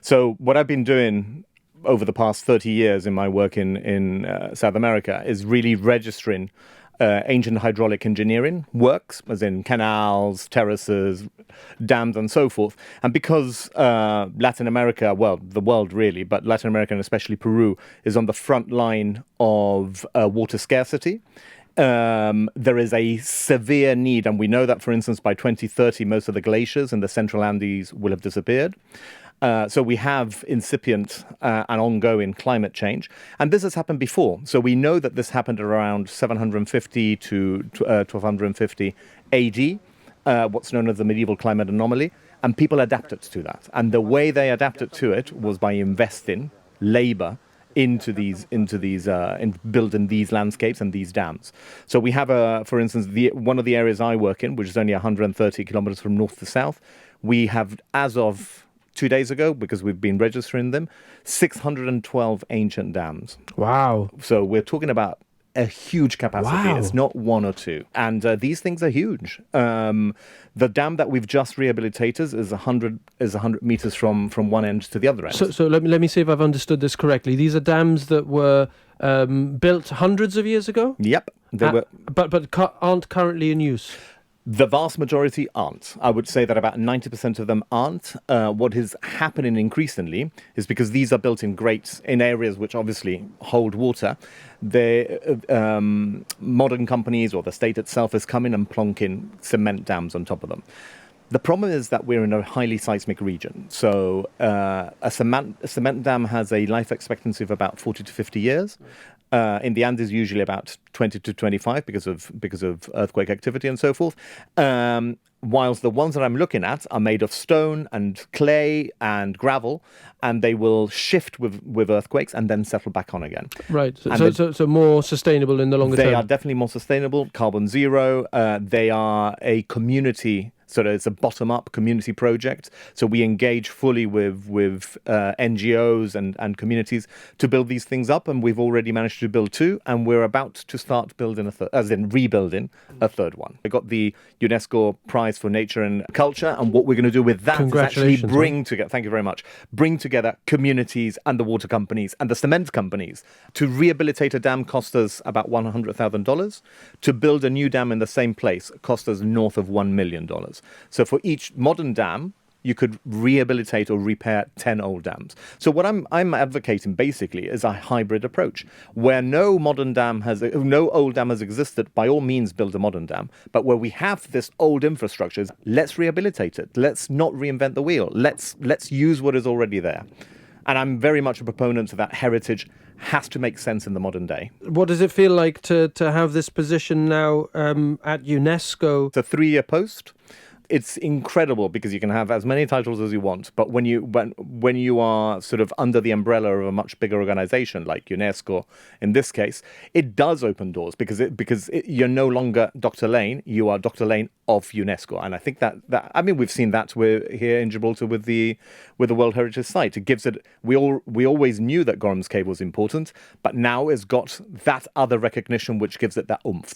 So what I've been doing over the past 30 years in my work in South America is really registering ancient hydraulic engineering works, as in canals, terraces, dams, and so forth. And because Latin America, well, the world really, but Latin America and especially Peru, is on the front line of water scarcity, there is a severe need, and we know that, for instance, by 2030, most of the glaciers in the central Andes will have disappeared. So we have incipient and ongoing climate change. And this has happened before. So we know that this happened around 750 to 1250 AD, what's known as the medieval climate anomaly. And people adapted to that. And the way they adapted to it was by investing labor into building these landscapes and these dams. So we have, for instance, one of the areas I work in, which is only 130 kilometers from north to south, we have, as of 2 days ago, because we've been registering them, 612 ancient dams. Wow. So we're talking about a huge capacity. Wow. It's not one or two. And these things are huge. The dam that we've just rehabilitated is 100 meters from one end to the other end. So let me see if I've understood this correctly. These are dams that were built hundreds of years ago? Yep. But aren't currently in use? The vast majority aren't. I would say that about 90% of them aren't. What is happening increasingly is because these are built in areas which obviously hold water. Modern companies or the state itself is coming and plonking cement dams on top of them. The problem is that we're in a highly seismic region. So a cement dam has a life expectancy of about 40 to 50 years. In the Andes, usually about 20 to 25 because of earthquake activity and so forth. Whilst the ones that I'm looking at are made of stone and clay and gravel, and they will shift with earthquakes and then settle back on again. Right. So more sustainable in the longer term. They are definitely more sustainable, carbon zero. They are a community. So it's a bottom-up community project. So we engage fully with NGOs and communities to build these things up, and we've already managed to build two, and we're about to start building rebuilding a third one. We got the UNESCO Prize for Nature and Culture, and what we're going to do with that is actually bring together. Thank you very much. Bring together communities and the water companies and the cement companies. To rehabilitate a dam cost us about $100,000. To build a new dam in the same place cost us north of $1 million. So for each modern dam, you could rehabilitate or repair 10 old dams. So what I'm advocating basically is a hybrid approach where no old dam has existed. By all means, build a modern dam. But where we have this old infrastructure, let's rehabilitate it. Let's not reinvent the wheel. Let's use what is already there. And I'm very much a proponent of that heritage has to make sense in the modern day. What does it feel like to have this position now at UNESCO? It's a 3-year post. It's incredible because you can have as many titles as you want, but when you are sort of under the umbrella of a much bigger organization like UNESCO, in this case, it does open doors because you're no longer Dr. Lane, you are Dr. Lane of UNESCO, and I think that we've seen that here in Gibraltar with the World Heritage Site. It gives it. We always knew that Gorham's Cave was important, but now it's got that other recognition which gives it that oomph.